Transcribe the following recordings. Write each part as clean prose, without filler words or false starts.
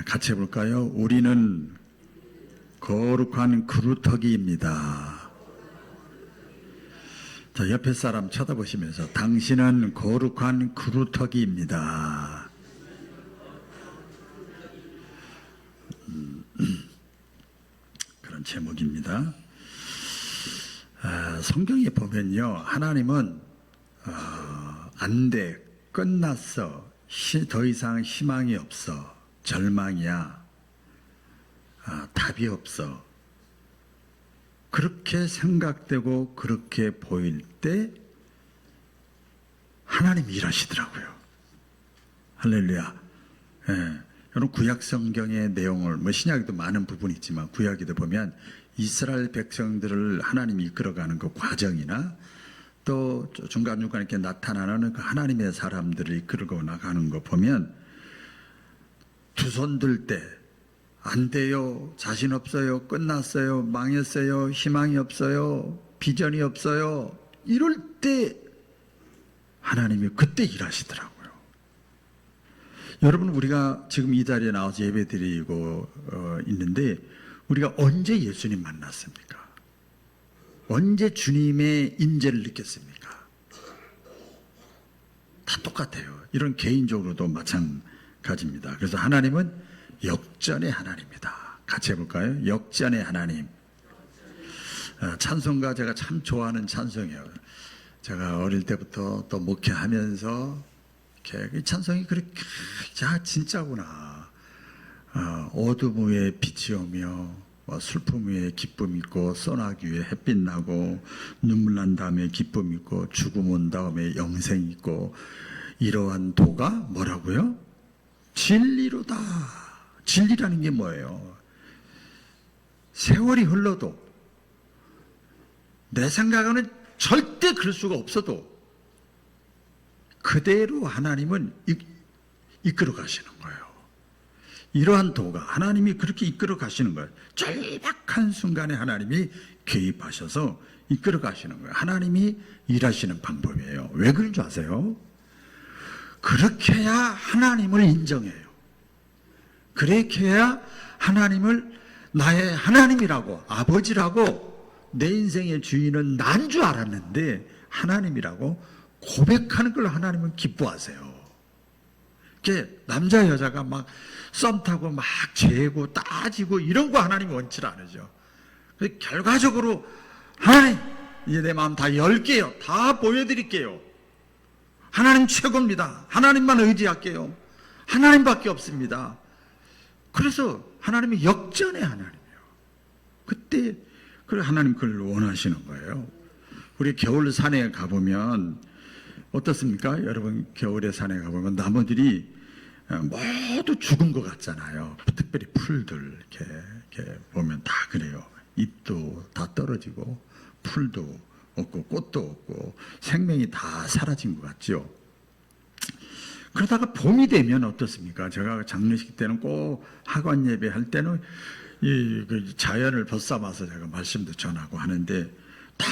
같이 해볼까요? 우리는 거룩한 그루터기입니다. 자, 옆에 사람 쳐다보시면서 당신은 거룩한 그루터기입니다. 그런 제목입니다. 성경에 보면요, 하나님은 안 돼, 끝났어, 더 이상 희망이 없어, 절망이야, 답이 없어, 그렇게 생각되고 그렇게 보일 때 하나님이 일하시더라고요. 할렐루야. 여러분, 구약 성경의 내용을, 신약에도 많은 부분이 있지만 구약에도 보면 이스라엘 백성들을 하나님이 이끌어가는 그 과정이나 또 중간중간 이렇게 나타나는 그 하나님의 사람들을 이끌고 나가는 거 보면 두 손 들 때 안 돼요, 자신 없어요, 끝났어요, 망했어요, 희망이 없어요, 비전이 없어요, 이럴 때 하나님이 그때 일하시더라고요. 여러분, 우리가 지금 이 자리에 나와서 예배드리고 있는데 우리가 언제 예수님 만났습니까? 언제 주님의 임재를 느꼈습니까? 다 똑같아요. 이런 개인적으로도 마찬가지입니다. 그래서 하나님은 역전의 하나님입니다. 같이 해볼까요? 역전의 하나님. 찬송가 제가 참 좋아하는 찬송이에요. 제가 어릴 때부터 또 목회하면서 이 찬송이 그렇게 진짜구나. 어둠 위에 빛이 오며 슬픔 위에 기쁨 있고, 소나기 위에 햇빛 나고, 눈물 난 다음에 기쁨 있고, 죽음 온 다음에 영생 있고, 이러한 도가 뭐라고요? 진리로다. 진리라는 게 뭐예요? 세월이 흘러도 내 생각에는 절대 그럴 수가 없어도 그대로 하나님은 이끌어 가시는 거예요. 이러한 도가 하나님이 그렇게 이끌어 가시는 거예요. 절박한 순간에 하나님이 개입하셔서 이끌어 가시는 거예요. 하나님이 일하시는 방법이에요. 왜 그런 줄 아세요? 그렇게 해야 하나님을 인정해요. 그렇게 해야 하나님을 나의 하나님이라고, 아버지라고, 내 인생의 주인은 난 줄 알았는데 하나님이라고 고백하는 걸 하나님은 기뻐하세요. 남자 여자가 막 썸 타고 막 재고 따지고 이런 거 하나님이 원치 않으죠. 결과적으로 하나님, 이제 내 마음 다 열게요. 다 보여드릴게요. 하나님 최고입니다. 하나님만 의지할게요. 하나님밖에 없습니다. 그래서 하나님이 역전의 하나님이에요. 그때 하나님 그걸 원하시는 거예요. 우리 겨울 산에 가보면 어떻습니까? 여러분, 겨울에 산에 가보면 나무들이 모두 죽은 것 같잖아요. 특별히 풀들 이렇게 보면 다 그래요. 잎도 다 떨어지고 풀도 없고 꽃도 없고 생명이 다 사라진 것 같죠. 그러다가 봄이 되면 어떻습니까? 제가 장례식 때는 꼭 학원 예배할 때는 그 자연을 벗삼아서 제가 말씀도 전하고 하는데 다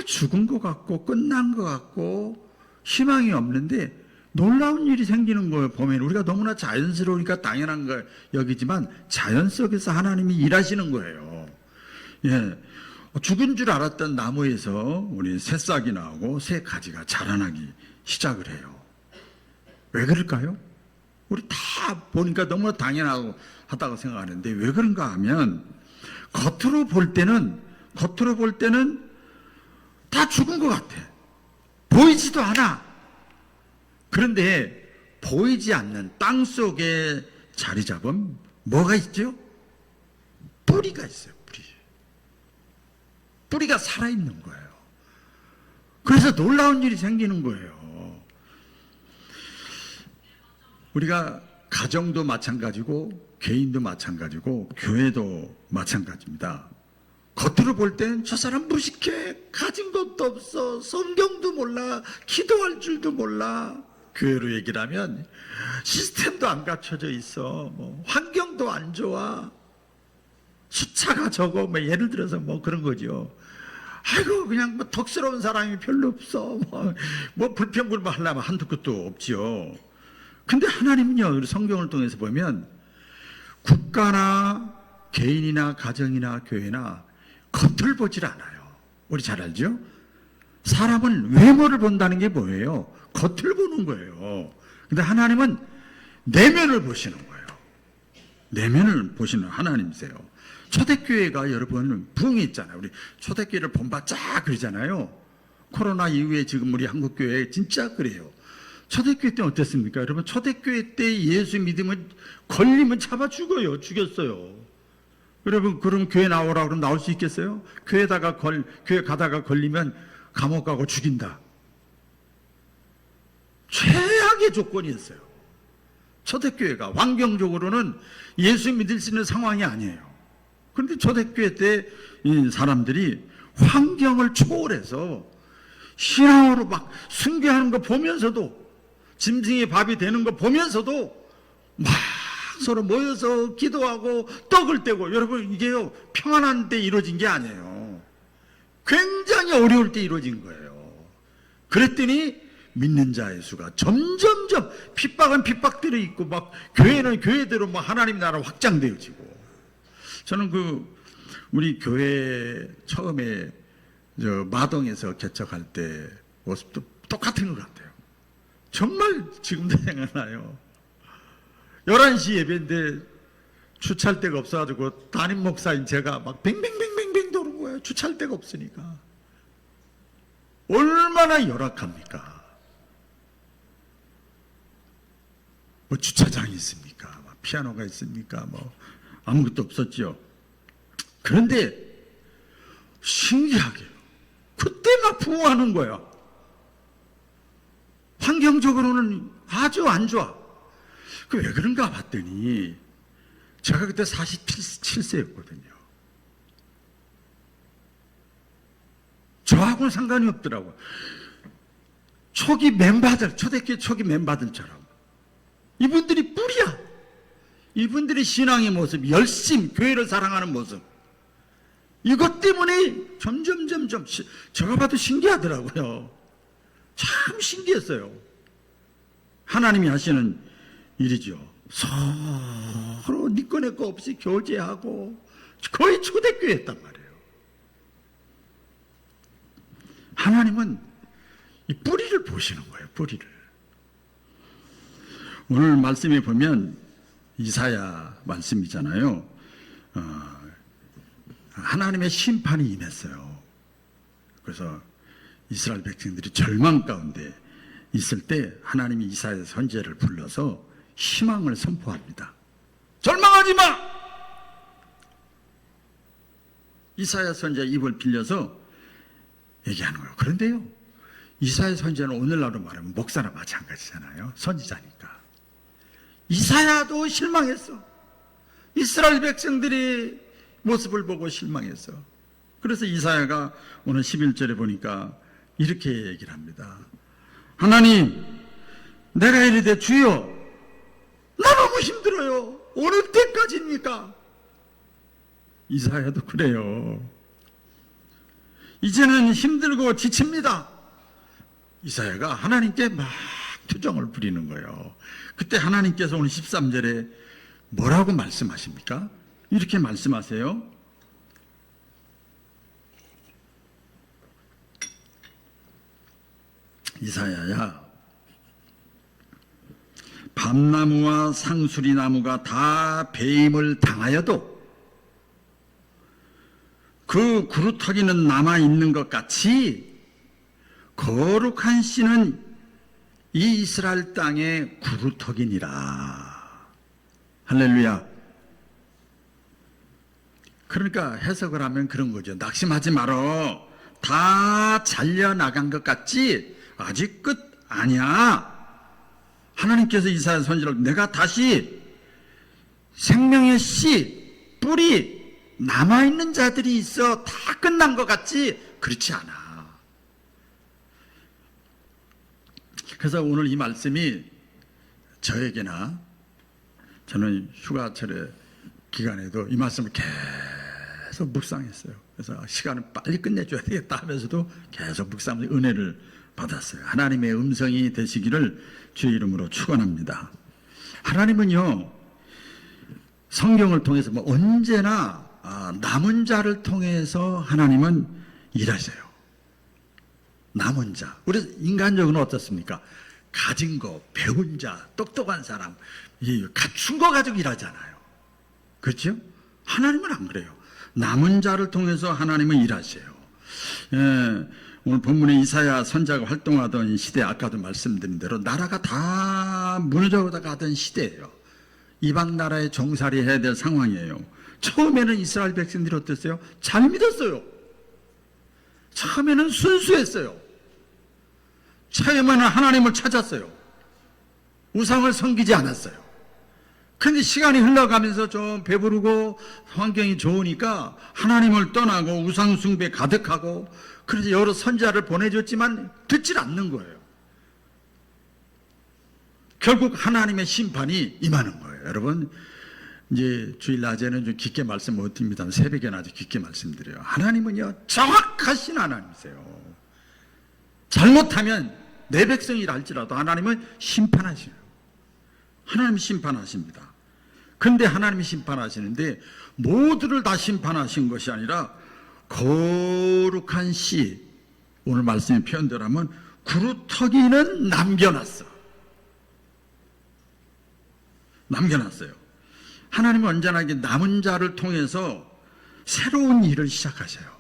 죽은 것 같고 끝난 것 같고 희망이 없는데 놀라운 일이 생기는 거예요. 보면 우리가 너무나 자연스러우니까 당연한 걸 여기지만 자연 속에서 하나님이 일하시는 거예요. 죽은 줄 알았던 나무에서 우리 새싹이 나오고 새 가지가 자라나기 시작을 해요. 왜 그럴까요? 우리 다 보니까 너무나 당연하고 하다고 생각하는데 왜 그런가 하면 겉으로 볼 때는 다 죽은 것 같아. 보이지도 않아. 그런데 보이지 않는 땅 속에 자리 잡은 뭐가 있죠? 뿌리가 있어요. 뿌리가 살아있는 거예요. 그래서 놀라운 일이 생기는 거예요. 우리가 가정도 마찬가지고 개인도 마찬가지고 교회도 마찬가지입니다. 겉으로 볼 땐 저 사람 무식해, 가진 것도 없어, 성경도 몰라, 기도할 줄도 몰라. 교회로 얘기를 하면 시스템도 안 갖춰져 있어, 환경도 안 좋아, 숫자가 적어, 예를 들어서 그런 거죠. 아이고, 그냥 덕스러운 사람이 별로 없어, 불평불만 하려면 한두 끝도 없지요. 근데 하나님은요, 성경을 통해서 보면 국가나 개인이나 가정이나 교회나 겉을 보질 않아요. 우리 잘 알죠? 사람은 외모를 본다는 게 뭐예요? 겉을 보는 거예요. 근데 하나님은 내면을 보시는 거예요. 내면을 보시는 하나님이세요. 초대교회가 여러분 부흥이 있잖아요. 우리 초대교회를 본받자 그러잖아요. 코로나 이후에 지금 우리 한국교회 진짜 그래요. 초대교회 때 어땠습니까? 여러분 초대교회 때 예수 믿으면 걸리면 잡아 죽어요. 죽였어요. 여러분 그럼 교회 나오라 그러면 나올 수 있겠어요? 교회 가다가 걸리면 감옥 가고 죽인다. 최악의 조건이었어요. 초대교회가 환경적으로는 예수 믿을 수 있는 상황이 아니에요. 그런데 초대교회 때 이 사람들이 환경을 초월해서 신앙으로 막 숭배하는 거 보면서도 짐승의 밥이 되는 거 보면서도 막 서로 모여서 기도하고 떡을 떼고 여러분 이게요 평안한 때 이루어진 게 아니에요. 굉장히 어려울 때 이루어진 거예요. 그랬더니 믿는 자의 수가 점점점 핍박은 핍박대로 있고 막 교회는 교회대로 막 하나님 나라 확장되어지고 저는 우리 교회 처음에 마동에서 개척할 때 모습도 똑같은 것 같아요. 정말 지금도 생각나요. 11시 예배인데 주차할 데가 없어가지고 담임 목사인 제가 막 뱅뱅뱅뱅뱅 도는 거예요. 주차할 데가 없으니까. 얼마나 열악합니까? 뭐 주차장이 있습니까? 피아노가 있습니까? 뭐 아무것도 없었죠. 그런데 신기하게 그때 막 부흥하는 거야. 환경적으로는 아주 안 좋아. 그 왜 그런가 봤더니 제가 그때 47세였거든요. 저하고는 상관이 없더라고요. 초기 멤버들, 초대교회 초기 멤버들처럼 이분들이 뿌리야. 이분들이 신앙의 모습, 열심, 교회를 사랑하는 모습 이것 때문에 점점 제가 봐도 신기하더라고요. 참 신기했어요. 하나님이 하시는 일이죠. 서로 니꺼 내꺼 없이 교제하고 거의 초대교회였단 말이에요. 하나님은 이 뿌리를 보시는 거예요. 뿌리를. 오늘 말씀에 보면 이사야 말씀이잖아요. 하나님의 심판이 임했어요. 그래서 이스라엘 백성들이 절망 가운데 있을 때 하나님이 이사야 선지자를 불러서 희망을 선포합니다. 절망하지 마! 이사야 선지자 입을 빌려서 얘기하는 거예요. 그런데요, 이사야 선지자는 오늘날로 말하면 목사나 마찬가지잖아요. 선지자니까. 이사야도 실망했어. 이스라엘 백성들이 모습을 보고 실망했어. 그래서 이사야가 오늘 11절에 보니까 이렇게 얘기를 합니다. 하나님, 내가 이르되 주여, 나 너무 힘들어요. 어느 때까지입니까? 이사야도 그래요. 이제는 힘들고 지칩니다. 이사야가 하나님께 막 투정을 부리는 거예요. 그때 하나님께서 오늘 13절에 뭐라고 말씀하십니까? 이렇게 말씀하세요. 이사야야, 밤나무와 상수리나무가 다 배임을 당하여도 그 구루터기는 남아있는 것 같이 거룩한 씨는 이 이스라엘 땅의 구루터기니라. 할렐루야. 그러니까 해석을 하면 그런 거죠. 낙심하지 말어. 다 잘려나간 것 같지 아직 끝 아니야. 하나님께서 이사야 선지자를 내가 다시 생명의 씨, 뿌리 남아있는 자들이 있어 다 끝난 것 같지 그렇지 않아. 그래서 오늘 이 말씀이 저에게나 저는 휴가철에 기간에도 이 말씀을 계속 묵상했어요. 그래서 시간을 빨리 끝내줘야 되겠다 하면서도 계속 묵상하면서 은혜를 받았어요. 하나님의 음성이 되시기를 주의 이름으로 축원합니다. 하나님은요, 성경을 통해서 뭐 언제나 남은 자를 통해서 하나님은 일하세요. 남은 자. 우리 인간적으로는 어떻습니까? 가진 거, 배운 자, 똑똑한 사람, 갖춘 거 가지고 일하잖아요. 그렇죠? 하나님은 안 그래요. 남은 자를 통해서 하나님은 일하세요. 오늘 본문에 이사야 선자가 활동하던 시대, 아까도 말씀드린 대로 나라가 다 무너져 가던 시대예요. 이방 나라에 종살이 해야 될 상황이에요. 처음에는 이스라엘 백성들이 어땠어요? 잘 믿었어요. 처음에는 순수했어요. 처음에는 하나님을 찾았어요. 우상을 섬기지 않았어요. 그런데 시간이 흘러가면서 좀 배부르고 환경이 좋으니까 하나님을 떠나고 우상 숭배에 가득하고, 그래서 여러 선지자를 보내줬지만 듣질 않는 거예요. 결국 하나님의 심판이 임하는 거예요. 여러분, 이제 주일 낮에는 좀 깊게 말씀 못 드립니다. 새벽에는 아주 깊게 말씀드려요. 하나님은요, 정확하신 하나님이세요. 잘못하면 내 백성이라 할지라도 하나님은 심판하시요. 하나님이 심판하십니다. 근데 하나님이 심판하시는데 모두를 다 심판하신 것이 아니라 거룩한 씨, 오늘 말씀의 표현대로 하면 구루터기는 남겨놨어. 남겨놨어요. 하나님은 언제나 남은 자를 통해서 새로운 일을 시작하셔요.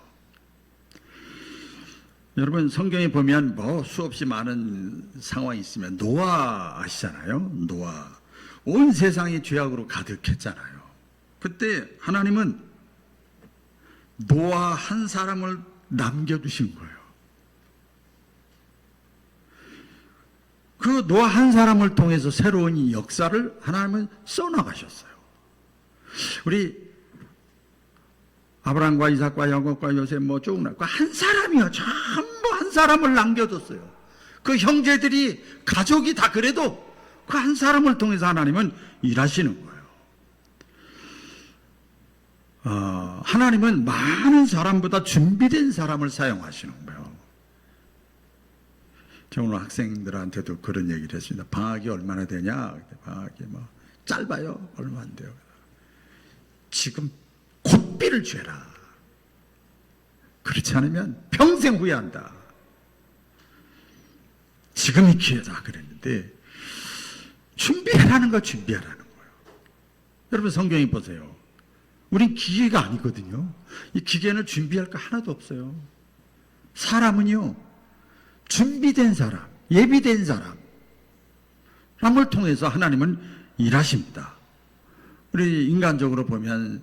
여러분, 성경에 보면 뭐 수없이 많은 상황이 있으면 노아 아시잖아요. 노아. 온 세상이 죄악으로 가득했잖아요. 그때 하나님은 노아 한 사람을 남겨두신 거예요. 그 노아 한 사람을 통해서 새로운 이 역사를 하나님은 써나가셨어요. 우리 아브라함과 이삭과 야곱과 요셉 쭉 나고 한 사람이요. 전부 한 사람을 남겨뒀어요. 그 형제들이 가족이 다 그래도 그 한 사람을 통해서 하나님은 일하시는 거예요. 하나님은 많은 사람보다 준비된 사람을 사용하시는 거예요. 저 오늘 학생들한테도 그런 얘기를 했습니다. 방학이 얼마나 되냐? 방학이 짧아요. 얼마 안 돼요. 지금 고삐를 죄라. 그렇지 않으면 평생 후회한다. 지금이 기회다 그랬는데, 준비하라는 거 준비하라는 거예요. 여러분, 성경에 보세요. 우린 기계가 아니거든요. 이 기계는 준비할 거 하나도 없어요. 사람은요, 준비된 사람, 예비된 사람을 통해서 하나님은 일하십니다. 우리 인간적으로 보면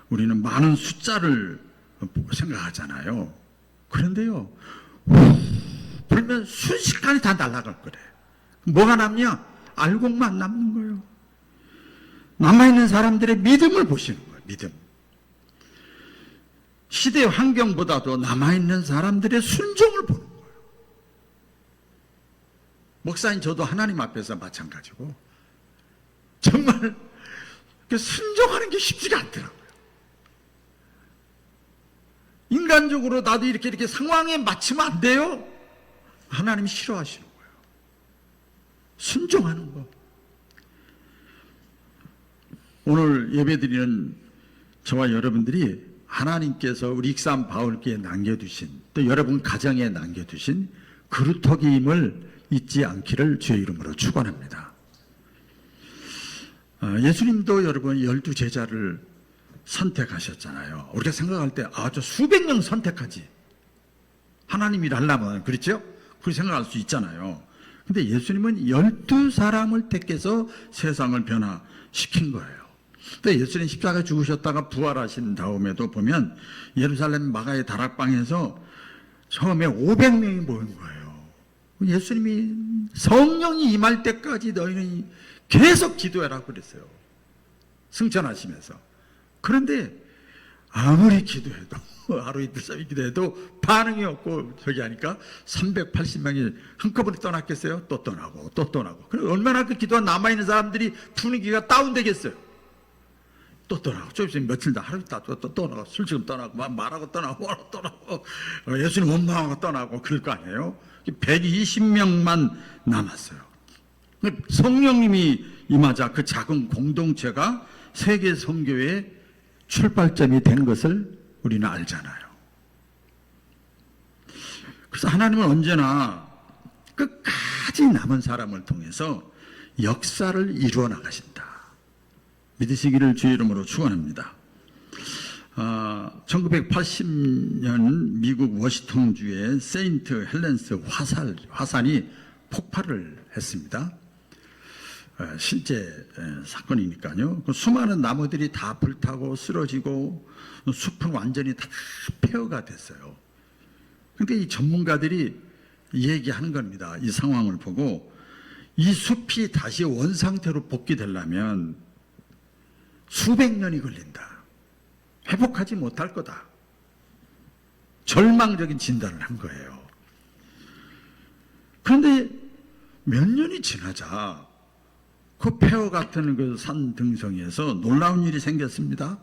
우리는 많은 숫자를 생각하잖아요. 그런데요, 불면 순식간에 다 날아갈 거래. 뭐가 남냐? 알곡만 남는 거예요. 남아있는 사람들의 믿음을 보시는 거예요. 믿음. 시대 환경보다도 남아있는 사람들의 순종을 보는 거예요. 목사님, 저도 하나님 앞에서 마찬가지고 정말 순종하는 게 쉽지가 않더라고요. 인간적으로 나도 이렇게 상황에 맞추면 안 돼요. 하나님이 싫어하시는 거예요. 순종하는 거. 오늘 예배드리는 저와 여러분들이 하나님께서 우리 익산 바울교회에 남겨두신, 또 여러분 가정에 남겨두신 그루터기임을 잊지 않기를 주의 이름으로 축원합니다. 예수님도 여러분 12제자를 선택하셨잖아요. 우리가 생각할 때 저 수백 명 선택하지, 하나님이 하려면, 그렇죠? 그렇게 생각할 수 있잖아요. 근데 예수님은 12사람을 택해서 세상을 변화시킨 거예요. 근데 예수님 십자가에 죽으셨다가 부활하신 다음에도 보면 예루살렘 마가의 다락방에서 처음에 500명이 모인 거예요. 예수님이 성령이 임할 때까지 너희는 계속 기도해라 그랬어요. 승천하시면서. 그런데 아무리 기도해도 하루 이틀 삼일 기도해도 반응이 없고 저기 하니까 380명이 한꺼번에 떠났겠어요? 또 떠나고 또 떠나고. 그럼 얼마나 그 기도가 남아있는 사람들이 분위기가 다운되겠어요? 또 떠나고, 좀 있으면 며칠 다 하루 있다 또 떠나고, 술지금 떠나고, 말하고 떠나고, 뭐하고 떠나고, 예수님 원망하고 떠나고, 그럴 거 아니에요? 120명만 남았어요. 성령님이 임하자 그 작은 공동체가 세계 선교의 출발점이 된 것을 우리는 알잖아요. 그래서 하나님은 언제나 끝까지 남은 사람을 통해서 역사를 이루어 나가신다. 믿으시기를 주의 이름으로 축원합니다. 1980년 미국 워싱턴주의 세인트 헬렌스 화산이 폭발을 했습니다. 실제 사건이니까요. 수많은 나무들이 다 불타고 쓰러지고 숲은 완전히 다 폐허가 됐어요. 그런데 이 전문가들이 얘기하는 겁니다. 이 상황을 보고 이 숲이 다시 원상태로 복귀되려면 수백 년이 걸린다. 회복하지 못할 거다. 절망적인 진단을 한 거예요. 그런데 몇 년이 지나자 그 폐허 같은 그 산 등성이에서 놀라운 일이 생겼습니다.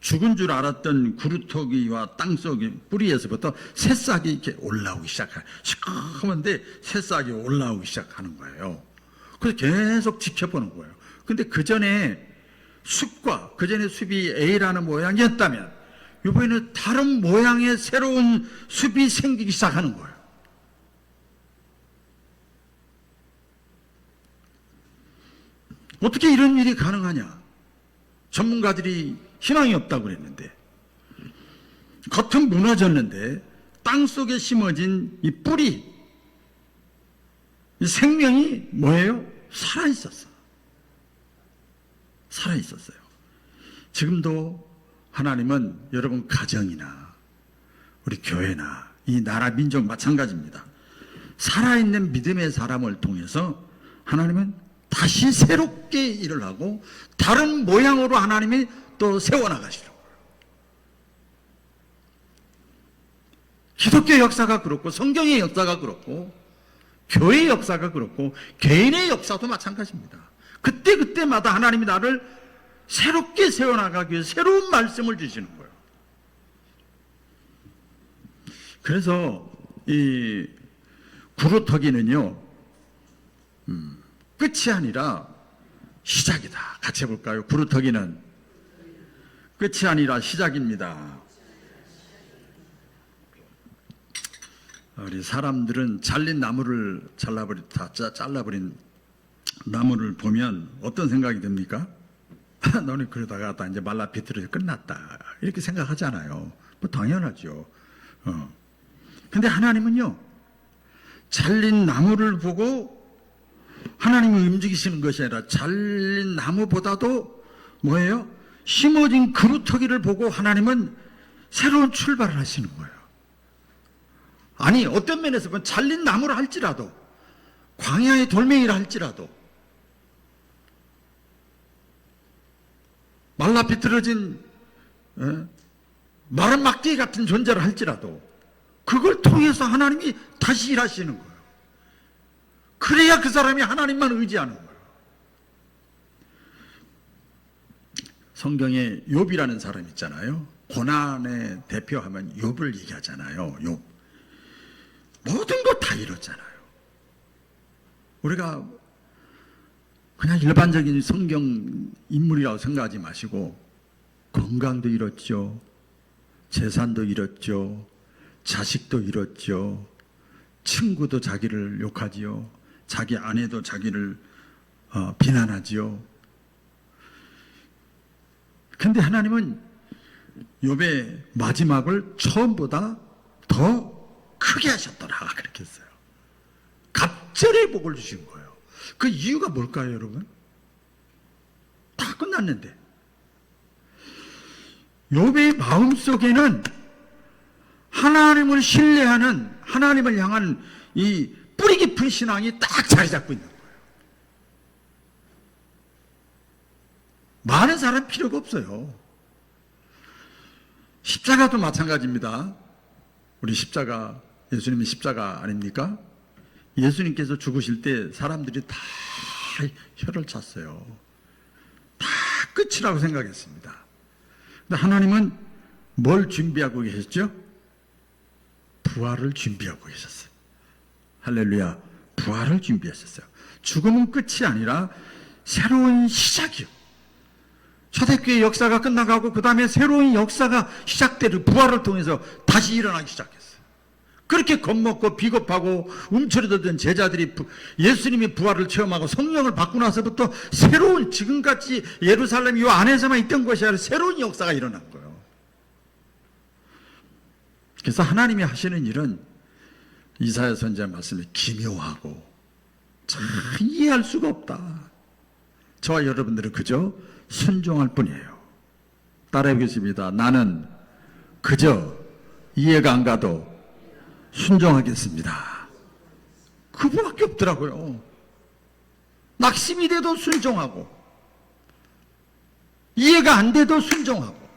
죽은 줄 알았던 구루터기와 땅속의 뿌리에서부터 새싹이 이렇게 올라오기 시작해요. 시커먼데 새싹이 올라오기 시작하는 거예요. 그래서 계속 지켜보는 거예요. 근데 그 전에 숲이 A라는 모양이었다면 이번에는 다른 모양의 새로운 숲이 생기기 시작하는 거예요. 어떻게 이런 일이 가능하냐? 전문가들이 희망이 없다고 그랬는데, 겉은 무너졌는데 땅속에 심어진 이 뿌리, 이 생명이 뭐예요? 살아있었어요. 지금도 하나님은 여러분 가정이나 우리 교회나 이 나라 민족 마찬가지입니다. 살아있는 믿음의 사람을 통해서 하나님은 다시 새롭게 일을 하고 다른 모양으로 하나님이 또 세워나가시려고 해요. 기독교 역사가 그렇고 성경의 역사가 그렇고 교회의 역사가 그렇고 개인의 역사도 마찬가지입니다. 그때마다 하나님이 나를 새롭게 세워나가기 위해 새로운 말씀을 주시는 거예요. 그래서 이 구루터기는요, 끝이 아니라 시작이다. 같이 해볼까요? 구루터기는 끝이 아니라 시작입니다. 우리 사람들은 잘린 나무를 잘라버린 나무를 보면 어떤 생각이 듭니까? 너는 그러다가 다 이제 말라 비틀어져 끝났다. 이렇게 생각하잖아요. 뭐 당연하죠. 근데 하나님은요, 잘린 나무를 보고 하나님이 움직이시는 것이 아니라 잘린 나무보다도 뭐예요? 심어진 그루터기를 보고 하나님은 새로운 출발을 하시는 거예요. 아니, 어떤 면에서 보면 잘린 나무를 할지라도, 광야의 돌멩이를 할지라도, 말라 비틀어진 마른 막대기 같은 존재를 할지라도 그걸 통해서 하나님이 다시 일하시는 거예요. 그래야 그 사람이 하나님만 의지하는 거예요. 성경에 욥이라는 사람 있잖아요. 고난의 대표하면 욥을 얘기하잖아요. 욥. 모든 거 다 이뤘잖아요. 우리가 그냥 일반적인 성경 인물이라고 생각하지 마시고 건강도 잃었죠. 재산도 잃었죠. 자식도 잃었죠. 친구도 자기를 욕하지요. 자기 아내도 자기를 비난하지요. 근데 하나님은 욥의 마지막을 처음보다 더 크게 하셨더라 그렇게 했어요. 갑절의 복을 주신 거예요. 그 이유가 뭘까요, 여러분? 다 끝났는데 욥의 마음속에는 하나님을 신뢰하는, 하나님을 향한 이 뿌리 깊은 신앙이 딱 자리 잡고 있는 거예요. 많은 사람 필요가 없어요. 십자가도 마찬가지입니다. 우리 십자가, 예수님이 십자가 아닙니까? 예수님께서 죽으실 때 사람들이 다 혀를 찼어요. 다 끝이라고 생각했습니다. 근데 하나님은 뭘 준비하고 계셨죠? 부활을 준비하고 계셨어요. 할렐루야. 부활을 준비하셨어요. 죽음은 끝이 아니라 새로운 시작이요. 초대교회 역사가 끝나가고 그 다음에 새로운 역사가 시작되는 부활을 통해서 다시 일어나기 시작했어요. 그렇게 겁먹고 비겁하고 움츠러들던 제자들이 예수님이 부활을 체험하고 성령을 받고 나서부터 새로운, 지금같이 예루살렘 이 안에서만 있던 것이 아니라 새로운 역사가 일어난 거예요. 그래서 하나님이 하시는 일은 이사야 선지자 말씀이 기묘하고 참 이해할 수가 없다. 저와 여러분들은 그저 순종할 뿐이에요. 따라해보겠습니다. 나는 그저 이해가 안 가도 순종하겠습니다. 그거밖에 없더라고요. 낙심이 돼도 순종하고 이해가 안 돼도 순종하고.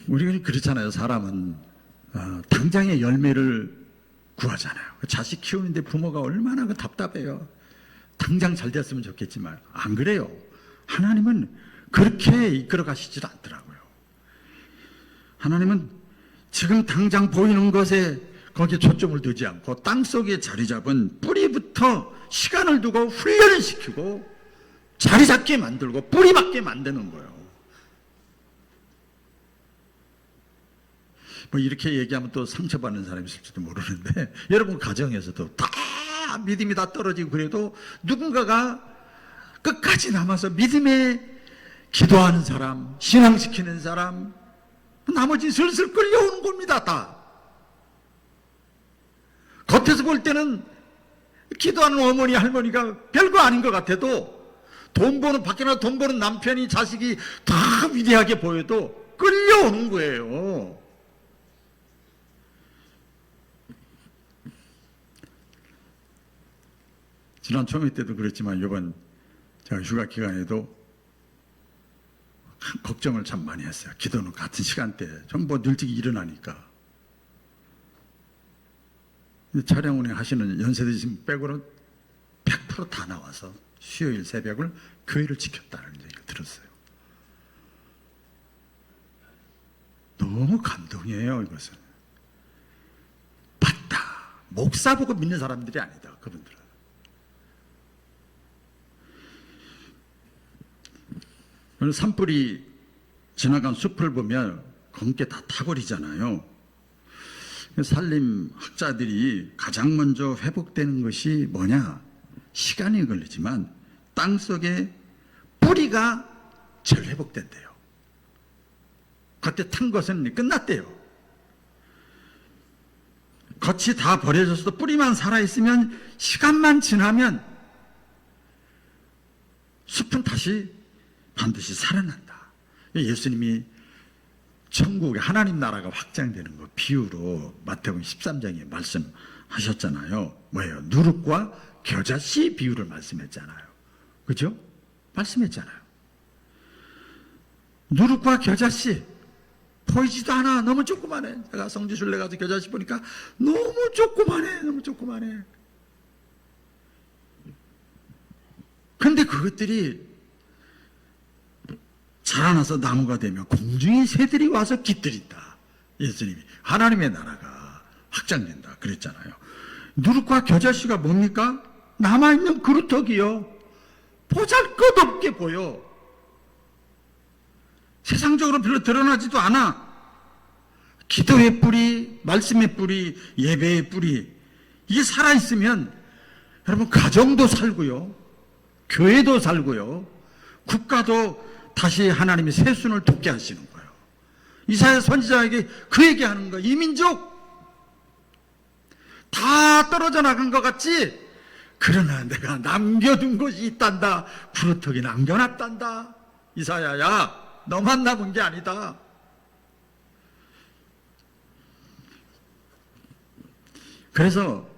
우리가 그렇잖아요. 사람은 당장의 열매를 구하잖아요. 자식 키우는데 부모가 얼마나 답답해요. 당장 잘 됐으면 좋겠지만 안 그래요. 하나님은 그렇게 이끌어 가시질 않더라고요. 하나님은 지금 당장 보이는 것에 거기에 초점을 두지 않고 땅속에 자리 잡은 뿌리부터 시간을 두고 훈련을 시키고 자리 잡게 만들고 뿌리 받게 만드는 거예요. 뭐 이렇게 얘기하면 또 상처받는 사람이 있을지도 모르는데 여러분 가정에서도 다 믿음이 다 떨어지고 그래도 누군가가 끝까지 남아서 믿음에 기도하는 사람, 신앙시키는 사람, 나머지 슬슬 끌려오는 겁니다. 다 겉에서 볼 때는 기도하는 어머니 할머니가 별거 아닌 것 같아도 돈 버는, 밖에 나가 돈 버는 남편이, 자식이 다 위대하게 보여도 끌려오는 거예요. 지난 초매 때도 그랬지만 이번 제가 휴가 기간에도 걱정을 참 많이 했어요. 기도는 같은 시간대에 전부 일찍 일어나니까. 차량 운행하시는 연세 드신 빼고는 100% 다 나와서 수요일 새벽을 교회를 지켰다는 얘기를 들었어요. 너무 감동이에요. 이것은 맞다. 목사 보고 믿는 사람들이 아니다. 그분들은 산불이 지나간 숲을 보면 검게 다 타버리잖아요. 산림학자들이 가장 먼저 회복되는 것이 뭐냐? 시간이 걸리지만 땅속에 뿌리가 제일 회복된대요. 그때 탄 것은 끝났대요. 겉이 다 버려져서도 뿌리만 살아있으면 시간만 지나면 숲은 다시 반드시 살아난다. 예수님이 천국의 하나님 나라가 확장되는 거 비유로 마태복음 13장에 말씀하셨잖아요. 뭐예요? 누룩과 겨자씨 비유를 말씀했잖아요. 그죠? 말씀했잖아요. 누룩과 겨자씨 보이지도 않아. 너무 조그만해. 제가 성지순례 가서 겨자씨 보니까 너무 조그만해. 너무 조그만해. 근데 그것들이 자라나서 나무가 되면 공중의 새들이 와서 깃들인다. 예수님이 하나님의 나라가 확장된다 그랬잖아요. 누룩과 겨자씨가 뭡니까? 남아있는 그루터기요. 보잘것없게 보여. 세상적으로 별로 드러나지도 않아. 기도의 뿌리, 말씀의 뿌리, 예배의 뿌리, 이게 살아있으면 여러분 가정도 살고요, 교회도 살고요, 국가도 다시 하나님이 세순을 돋게 하시는 거예요. 이사야 선지자에게 그 얘기하는 거예요. 이 민족 다 떨어져 나간 것 같지? 그러나 내가 남겨둔 것이 있단다. 부르터기 남겨놨단다. 이사야야, 너만 남은 게 아니다. 그래서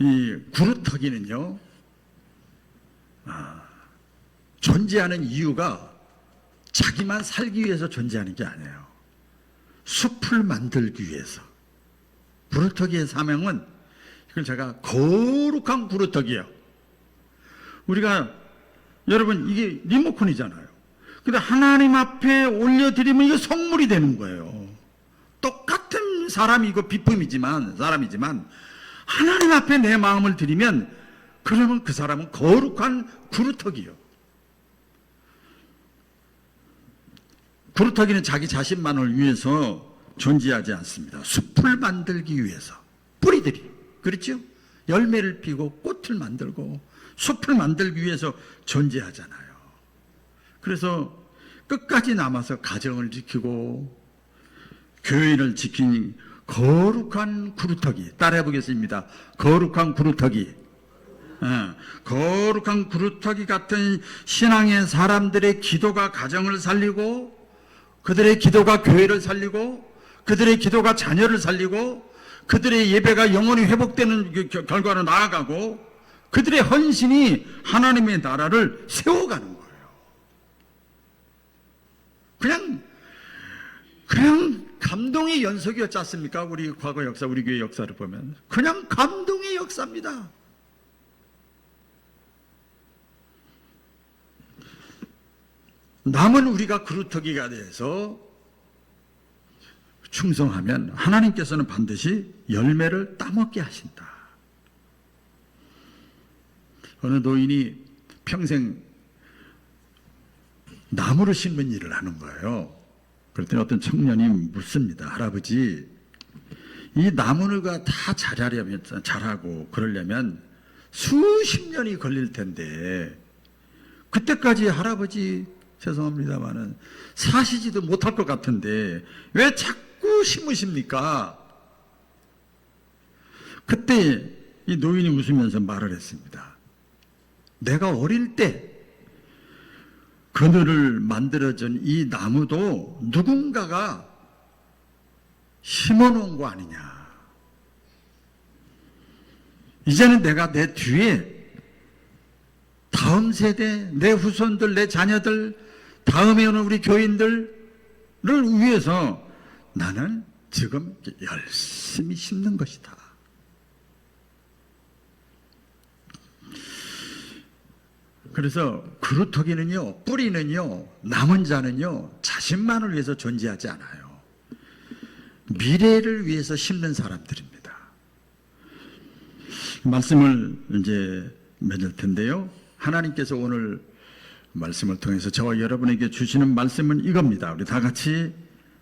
이 구루터기는요, 존재하는 이유가 자기만 살기 위해서 존재하는 게 아니에요. 숲을 만들기 위해서. 구루터기의 사명은, 이걸 제가 거룩한 구루터기예요. 우리가 여러분 이게 리모컨이잖아요. 근데 하나님 앞에 올려드리면 이게 성물이 되는 거예요. 똑같은 사람이고 비품이지만, 사람이지만 하나님 앞에 내 마음을 드리면 그러면 그 사람은 거룩한 구루터기요. 구루터기는 자기 자신만을 위해서 존재하지 않습니다. 숲을 만들기 위해서. 뿌리들이. 그렇죠? 열매를 피고 꽃을 만들고 숲을 만들기 위해서 존재하잖아요. 그래서 끝까지 남아서 가정을 지키고 교회를 지키는 거룩한 구루터기. 따라해 보겠습니다. 거룩한 구루터기. 거룩한 구루터기 같은 신앙의 사람들의 기도가 가정을 살리고, 그들의 기도가 교회를 살리고, 그들의 기도가 자녀를 살리고, 그들의 예배가 영원히 회복되는 결과로 나아가고, 그들의 헌신이 하나님의 나라를 세워가는 거예요. 그냥 감동의 연속이었지 않습니까? 우리 과거 역사, 우리 교회 역사를 보면 그냥 감동의 역사입니다. 남은 우리가 그루터기가 돼서 충성하면 하나님께서는 반드시 열매를 따먹게 하신다. 어느 노인이 평생 나무를 심는 일을 하는 거예요. 그랬더니 어떤 청년이 묻습니다. 할아버지, 이 나무가 다 자라고 그러려면 수십 년이 걸릴 텐데 그때까지 할아버지 죄송합니다만은 사시지도 못할 것 같은데 왜 자꾸 심으십니까? 그때 이 노인이 웃으면서 말을 했습니다. 내가 어릴 때 그늘을 만들어준 이 나무도 누군가가 심어놓은 거 아니냐. 이제는 내가 내 뒤에 다음 세대, 내 후손들, 내 자녀들, 다음에 오는 우리 교인들을 위해서 나는 지금 열심히 심는 것이다. 그래서 그루터기는요, 뿌리는요, 남은 자는요, 자신만을 위해서 존재하지 않아요. 미래를 위해서 심는 사람들입니다. 말씀을 이제 맺을 텐데요. 하나님께서 오늘 말씀을 통해서 저와 여러분에게 주시는 말씀은 이겁니다. 우리 다 같이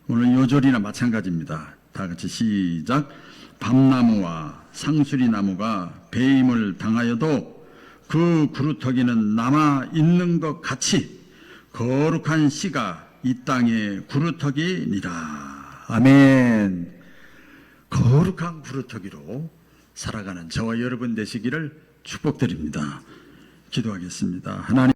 오늘 요절이나 마찬가지입니다. 다 같이 시작. 밤나무와 상수리나무가 배임을 당하여도 그 구루터기는 남아 있는 것 같이 거룩한 씨가 이 땅의 구루터기니라. 아멘. 거룩한 구루터기로 살아가는 저와 여러분 되시기를 축복드립니다. 기도하겠습니다. 하나님